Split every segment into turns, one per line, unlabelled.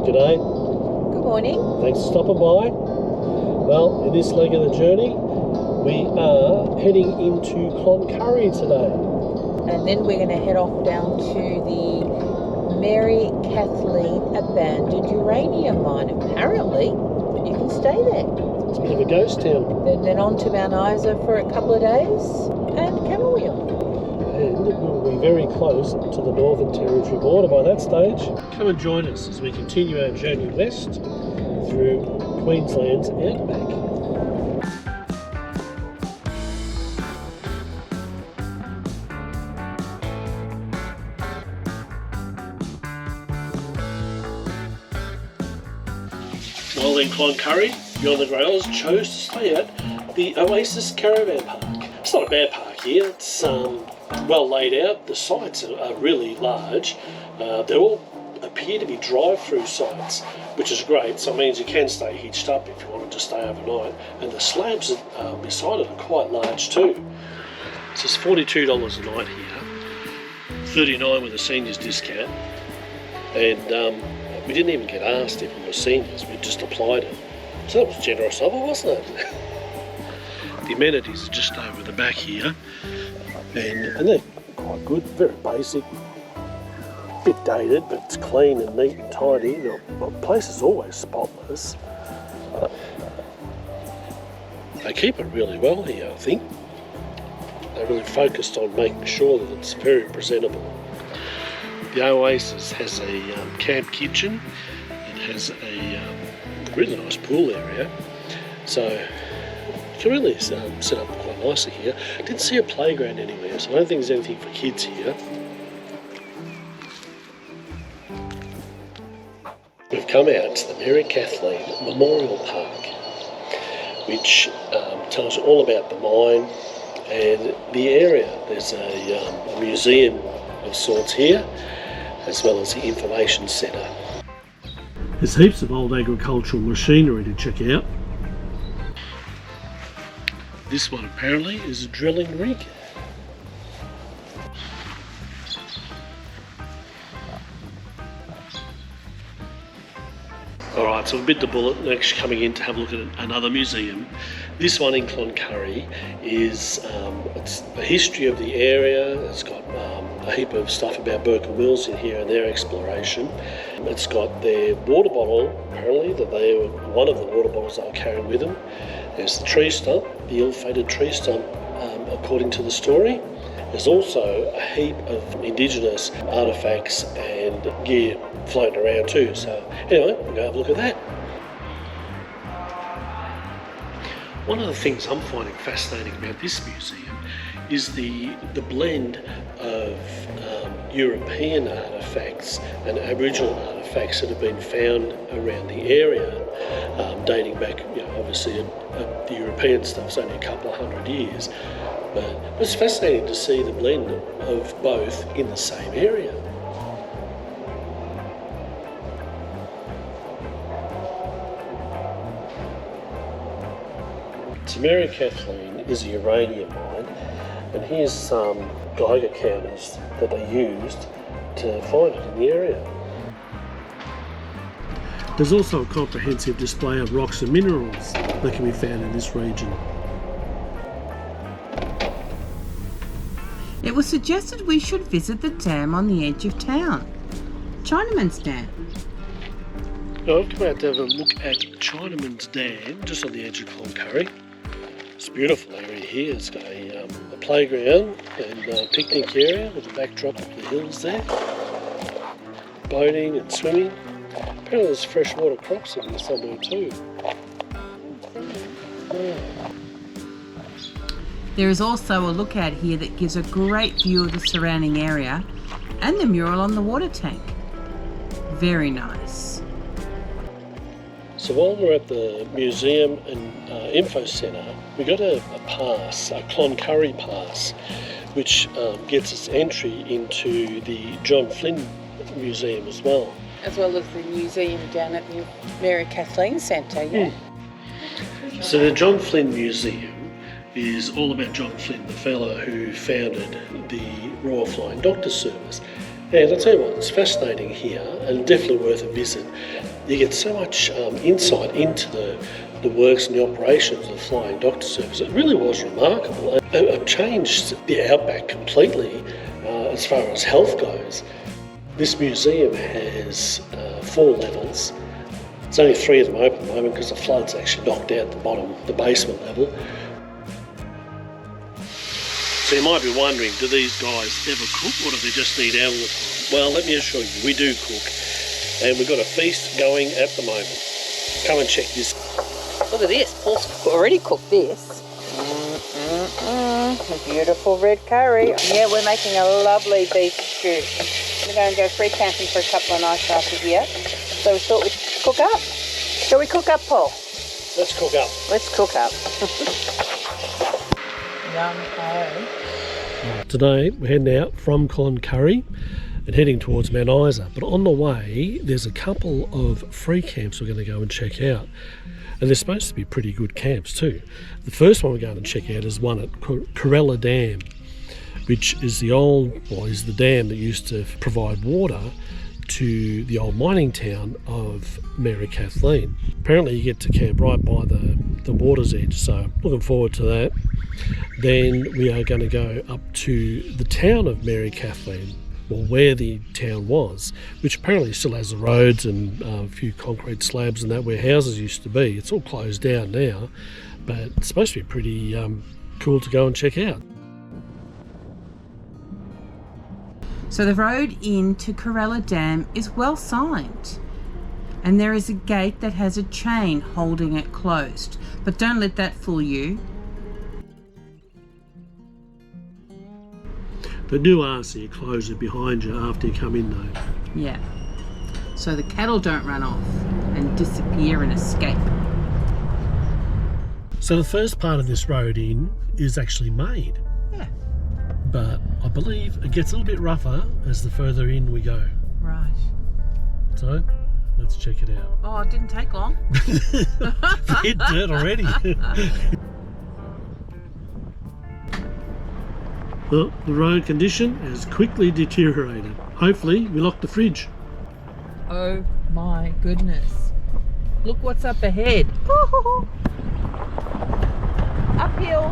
G'day.
Good morning.
Thanks for stopping by. Well, in this leg of the journey, we are heading into Cloncurry today.
And then we're going to head off down to the Mary Kathleen abandoned uranium mine. Apparently, you can stay there.
It's a bit of a ghost town.
Then on to Mount Isa for a couple of days and Camooweal.
And we'll be very close to the Northern Territory border by that stage. Come and join us as we continue our journey west through Queensland's Outback. While in Cloncurry, beyond the Grails chose to stay at the Oasis Caravan Park. It's not a bad park here, it's well laid out. The sites are really large. They all appear to be drive-through sites, which is great, so it means you can stay hitched up if you wanted to stay overnight. And the slabs beside it are quite large too. So it's $42 a night here, $39 with a seniors discount, and we didn't even get asked if we were seniors, we just applied it. So that was generous of it, wasn't it? The amenities are just over the back here, and they're quite good, very basic, a bit dated, but it's clean and neat and tidy. The place is always spotless. They keep it really well here, I think. They're really focused on making sure that it's very presentable. The Oasis has a camp kitchen. It has a really nice pool area, so you can really set up quite nicely here. I didn't see a playground anywhere, so I don't think there's anything for kids here. We've come out to the Mary Kathleen Memorial Park, which tells you all about the mine and the area. There's a museum of sorts here, as well as the information centre. There's heaps of old agricultural machinery to check out. This one apparently is a drilling rig. Alright, so we bit the bullet next coming in to have a look at another museum. This one in Cloncurry is it's the history of the area. It's got a heap of stuff about Burke and Wills in here and their exploration. It's got their water bottle, apparently, one of the water bottles they were carrying with them. There's the tree stump, the ill-fated tree stump, according to the story. There's also a heap of Indigenous artefacts and gear floating around too. So anyway, we'll go have a look at that. One of the things I'm finding fascinating about this museum is the blend of European artefacts and Aboriginal artefacts that have been found around the area, dating back, obviously the European stuff's only a couple of hundred years. But it's fascinating to see the blend of both in the same area. So Mary Kathleen is a uranium mine, and here's some Geiger counters that they used to find it in the area. There's also a comprehensive display of rocks and minerals that can be found in this region.
It was suggested we should visit the dam on the edge of town, Chinaman's Dam.
Now I've come out to have a look at Chinaman's Dam, just on the edge of Cloncurry. It's a beautiful area here. It's got a playground and a picnic area with a backdrop of the hills there. Boating and swimming. Apparently there's freshwater crops in here somewhere too. Yeah.
There is also a lookout here that gives a great view of the surrounding area and the mural on the water tank. Very nice.
So while we're at the museum and info centre, we got a pass, a Cloncurry pass, which gets us entry into the John Flynn Museum as well.
As well as the museum down at the Mary Kathleen Centre, yeah.
So the John Flynn Museum is all about John Flynn, the fellow who founded the Royal Flying Doctor Service. And I'll tell you what, it's fascinating here and definitely worth a visit. you get so much insight into the works and the operations of the Flying Doctor Service. It really was remarkable. It changed the Outback completely as far as health goes. This museum has 4 levels. There's only 3 of them open at the moment because the floods actually knocked out the bottom, the basement level. So you might be wondering, do these guys ever cook or do they just eat out all the time? Well, let me assure you, we do cook. And we've got a feast going at the moment. Come and check this.
Look at this. Paul's already cooked this. A beautiful red curry. Yeah, we're making a lovely beef stew. We're going to go free camping for a couple of nights after here. So we thought we'd cook up. Shall we cook up, Paul?
Let's cook up.
Let's cook up. Yum,
Today we're heading out from Cloncurry and heading towards Mount Isa. But on the way, there's a couple of free camps we're going to go and check out. And they're supposed to be pretty good camps too. The first one we're going to check out is one at Corella Dam, which is is the dam that used to provide water to the old mining town of Mary Kathleen. Apparently you get to camp right by the water's edge, so looking forward to that. Then we are going to go up to the town of Mary Kathleen, or where the town was, which apparently still has the roads and a few concrete slabs and that where houses used to be. It's all closed down now, but it's supposed to be pretty cool to go and check out.
So the road into Corella Dam is well signed, and there is a gate that has a chain holding it closed, but don't let that fool you.
But do ask that you close it behind you after you come in though.
Yeah, so the cattle don't run off and disappear and escape.
So the first part of this road in is actually made.
Yeah.
But I believe it gets a little bit rougher as the further in we go.
Right.
So let's check it out.
Oh, it didn't take long.
Hit dirt already. Well, the road condition has quickly deteriorated. Hopefully we locked the fridge.
Oh my goodness. Look what's up ahead. Uphill.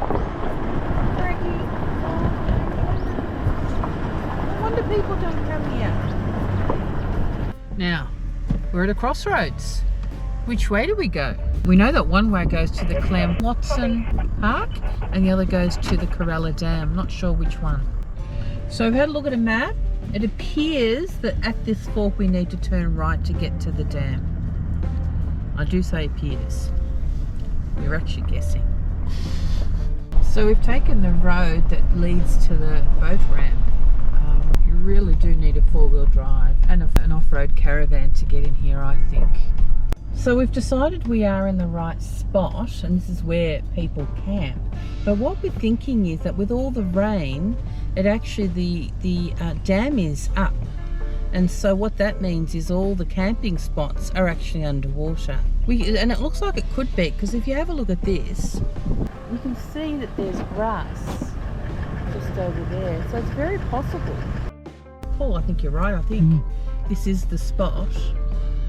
Frankie. No wonder people don't come here. Now, we're at a crossroads. Which way do we go? We know that one way goes to the Clem Watson Park and the other goes to the Corella Dam. Not sure which one. So we've had a look at a map. It appears that at this fork we need to turn right to get to the dam. I do say appears. We're actually guessing. So we've taken the road that leads to the boat ramp. You really do need a 4-wheel drive and an off-road caravan to get in here, I think. So we've decided we are in the right spot and this is where people camp. But what we're thinking is that with all the rain, it actually the dam is up. And so what that means is all the camping spots are actually underwater. And it looks like it could be, because if you have a look at this, you can see that there's grass just over there. So it's very possible. Paul, I think you're right. I think this is the spot.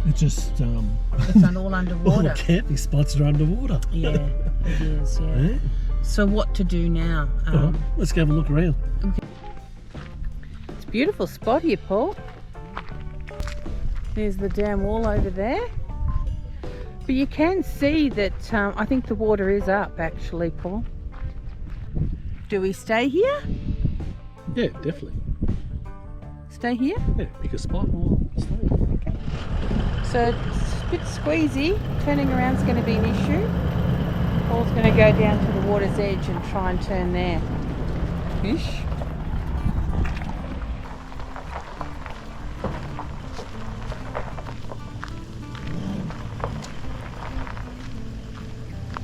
It's just
It's all underwater.
all the camping spots are underwater.
Yeah, it is, yeah. So what to do now?
Let's go have a look around.
Okay. It's a beautiful spot here, Paul. There's the dam wall over there. But you can see that I think the water is up actually, Paul. Do we stay here?
Yeah, definitely.
Stay here?
Yeah, pick a spot and we'll stay.
Okay. So it's a bit squeezy. Turning around is going to be an issue. Paul's going to go down to the water's edge and try and turn there. Ish.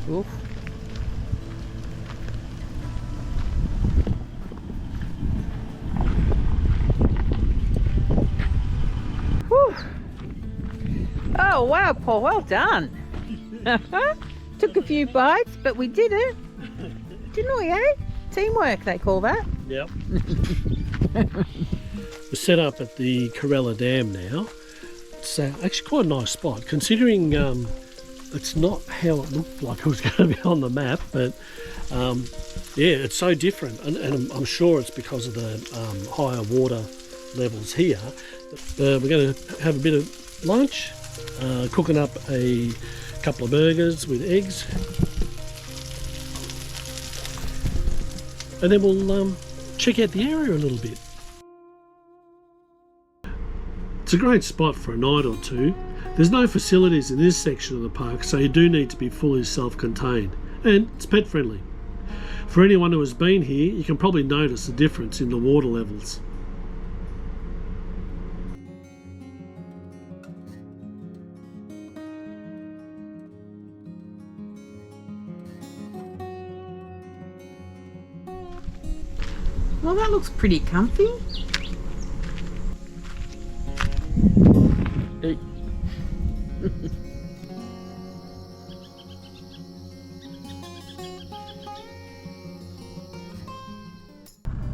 Oof. Whew. Oh wow, Paul, well done. Took a few bites, but we did it. Didn't we, eh? Teamwork, they call that.
Yep. We're set up at the Corella Dam now. it's actually quite a nice spot, considering it's not how it looked like it was going to be on the map, but yeah, it's so different, and I'm sure it's because of the higher water levels here. We're going to have a bit of lunch, cooking up a couple of burgers with eggs, and then we'll check out the area a little bit. It's a great spot for a night or two. There's no facilities in this section of the park, so you do need to be fully self-contained, and it's pet friendly. For anyone who has been here, you can probably notice the difference in the water levels.
Well, that looks pretty comfy.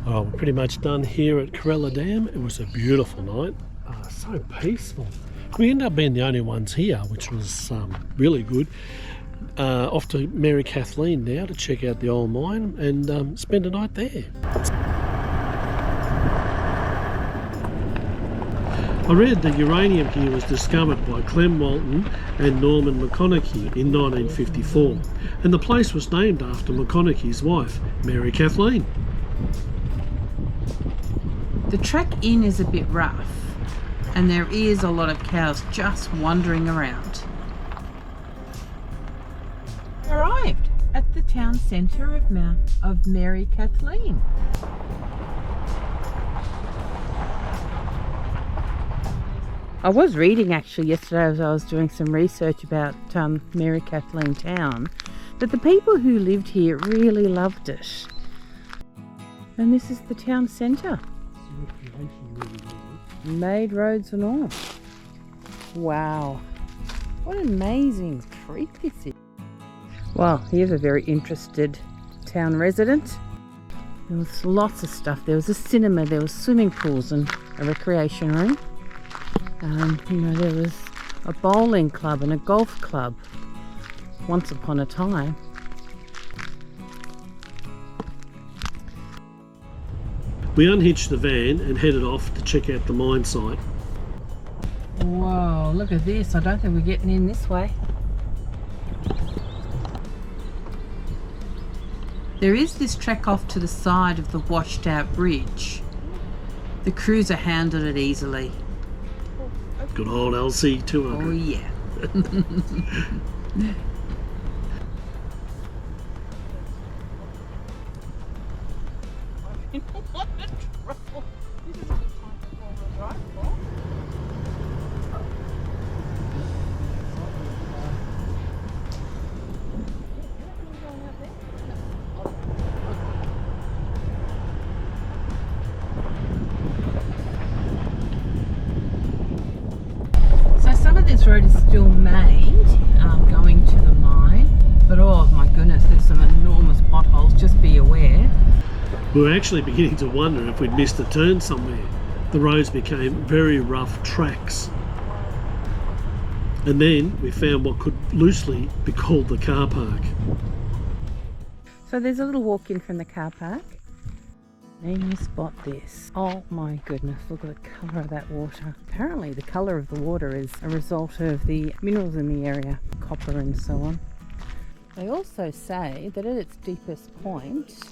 Oh, we're pretty much done here at Corella Dam. It was a beautiful night, so peaceful. We ended up being the only ones here, which was really good. Off to Mary Kathleen now to check out the old mine and spend a night there. I read that uranium here was discovered by Clem Walton and Norman McConaughey in 1954, and the place was named after McConaughey's wife, Mary Kathleen.
The trek in is a bit rough, and there is a lot of cows just wandering around. Arrived at the town centre of Mary Kathleen. I was reading actually yesterday as I was doing some research about Mary Kathleen town, that the people who lived here really loved it. And this is the town centre. Made roads and all. Wow. What an amazing treat this is. Well, here's a very interested town resident. There was lots of stuff. There was a cinema, there was swimming pools and a recreation room. There was a bowling club and a golf club once upon a time.
We unhitched the van and headed off to check out the mine site.
Whoa, look at this. I don't think we're getting in this way. There is this trek off to the side of the washed out bridge. The cruiser handled it easily.
Good old LC 200.
Oh yeah. This road is still made going to the mine, but oh my goodness, there's some enormous potholes, just be aware.
We were actually beginning to wonder if we'd missed a turn somewhere. The roads became very rough tracks. And then we found what could loosely be called the car park.
So there's a little walk in from the car park. Then you spot this. Oh my goodness, look at the colour of that water. Apparently the colour of the water is a result of the minerals in the area, copper and so on. They also say that at its deepest point,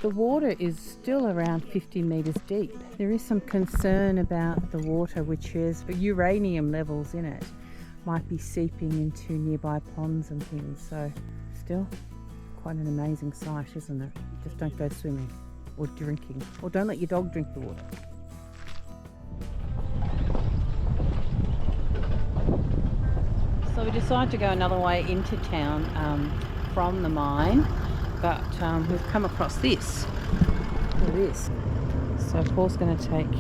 the water is still around 50 metres deep. There is some concern about the water, which is uranium levels in it might be seeping into nearby ponds and things. So still quite an amazing sight, isn't it? Just don't go swimming or drinking, or don't let your dog drink the water. So we decided to go another way into town from the mine, but we've come across this. Look at this. So Paul's going to take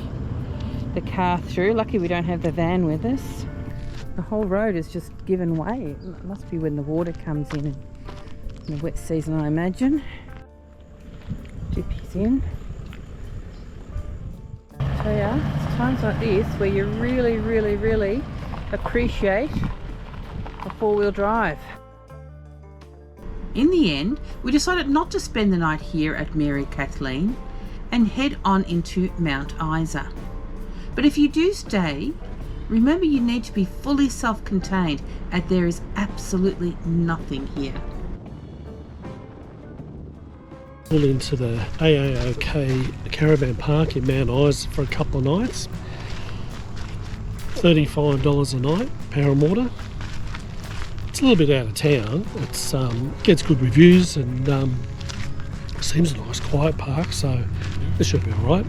the car through. Lucky we don't have the van with us. The whole road is just given way. It must be when the water comes in the wet season, I imagine. Dip his in. So yeah, it's times like this where you really, really, really appreciate a four-wheel drive. In the end, we decided not to spend the night here at Mary Kathleen and head on into Mount Isa. But if you do stay, remember you need to be fully self-contained, and there is absolutely nothing here.
Pulled into the AAOK caravan park in Mount Isa for a couple of nights. $35 a night, Parramatta. It's a little bit out of town. It's gets good reviews and seems a nice quiet park, so this should be alright.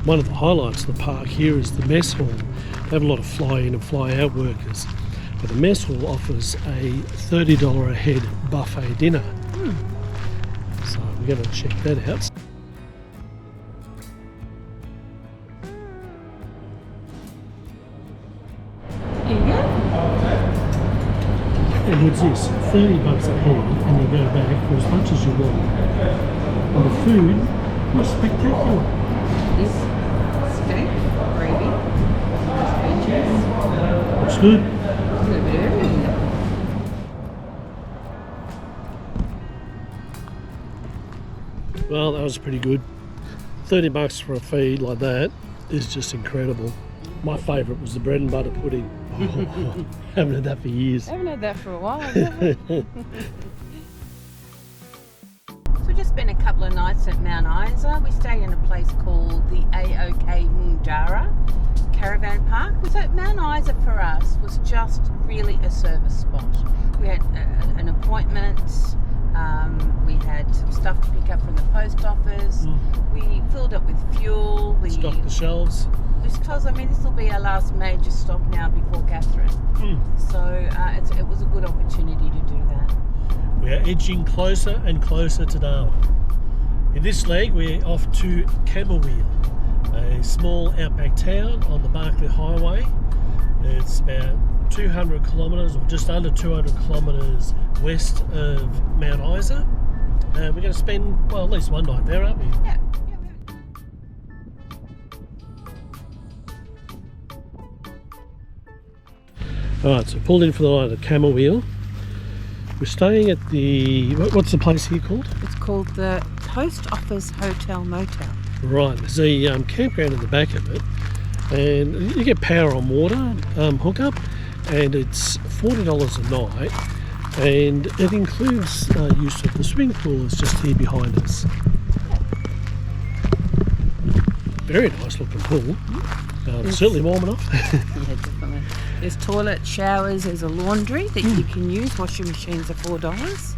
One of the highlights of the park here is the mess hall. They have a lot of fly-in and fly-out workers, but the mess hall offers a $30 a head buffet dinner. So we're going to check that out.
Here you go.
And what's this? $30 a head, and you go back for as much as you want. And the food was spectacular.
This steak, gravy, veggies,
Looks good.
a little bit of everything.
Well, that was pretty good. $30 for a feed like that is just incredible. My favourite was the bread and butter pudding. Oh, haven't had that for years.
I haven't had that for a while, have we? So we just spent a couple of nights at Mount Isa. We stayed in a place called the AOK Mundara Caravan Park. So Mount Isa for us was just really a service spot. We had an appointment, we had some stuff to pick up from the post office, we filled up with fuel, we
Stocked the shelves.
because this will be our last major stop now before Catherine. So it was a good opportunity to do that.
We are edging closer and closer to Darwin. In this leg, we're off to Camooweal, a small outback town on the Barkly Highway. It's about 200 kilometres, or just under 200 kilometres west of Mount Isa. We're going to spend, well, at least one night there, aren't we?
Yeah.
Alright, so pulled in for the night at Camooweal. We're staying at the, what's the place here called?
It's called the Post Office Hotel Motel.
Right, there's a campground in the back of it, and you get power on water hookup, and it's $40 a night, and it includes use of the swimming pool is just here behind us. Very nice looking pool. Certainly warm enough.
Yeah, definitely. There's toilet, showers, there's a laundry that you can use. Washing machines are $4.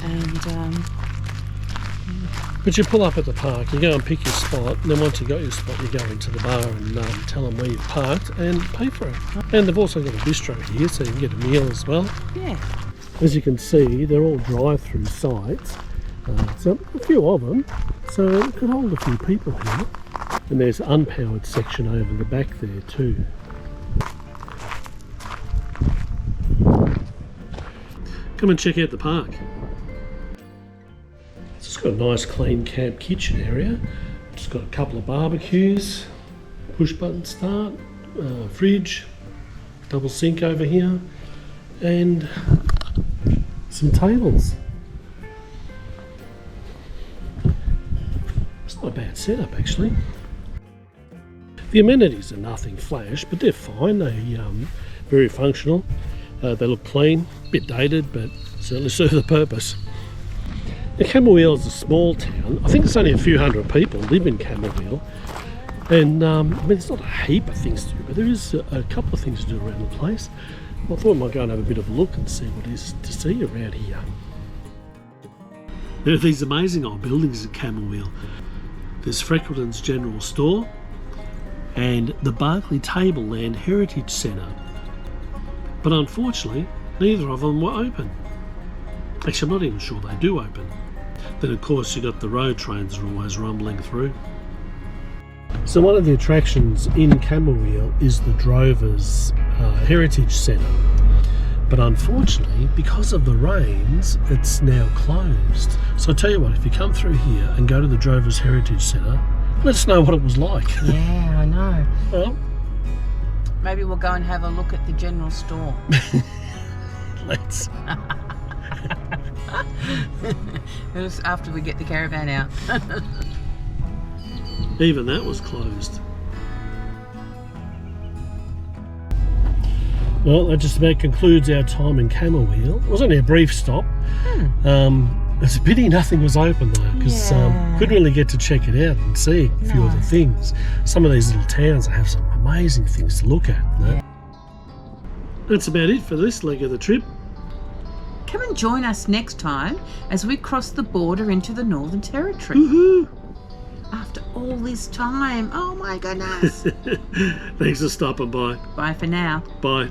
And
but you pull up at the park, you go and pick your spot, and then once you got your spot, you go into the bar and tell them where you've parked and pay for it. And they've also got a bistro here, so you can get a meal as well.
yeah.
As you can see, they're all drive-through sites, so a few of them, so it could hold a few people here. And there's an unpowered section over the back there too. Come and check out the park. It's got a nice clean camp kitchen area. It's got a couple of barbecues, push button start, fridge, double sink over here, and some tables. It's not a bad setup actually. The amenities are nothing flash, but they're fine. They're very functional. They look clean, a bit dated, but certainly serve the purpose. Now, Camooweal is a small town. I think there's only a few hundred people live in Camooweal. And there's not a heap of things to do, but there is a couple of things to do around the place. I thought I might go and have a bit of a look and see what is to see around here. There are these amazing old buildings in Camooweal. There's Freckleton's General Store and the Barkly Tableland Heritage Centre. But unfortunately, neither of them were open. Actually, I'm not even sure they do open. Then of course you've got the road trains are always rumbling through. So one of the attractions in Camooweal is the Drovers Heritage Centre. But unfortunately, because of the rains, it's now closed. So I tell you what, if you come through here and go to the Drovers Heritage Centre, Let us know what it was like.
Yeah, I know.
Well,
Maybe we'll go and have a look at the general store.
let's.
Just after we get the caravan out.
Even that was closed. Well, that just about concludes our time in Camooweal. It was only a brief stop. It's a pity nothing was open though, because couldn't really get to check it out and see a few of the things. Some of these little towns have some amazing things to look at.
Yeah.
That's about it for this leg of the trip.
Come and join us next time as we cross the border into the Northern Territory.
Woohoo!
After all this time. Oh my goodness.
Thanks for stopping by.
Bye for now.
Bye.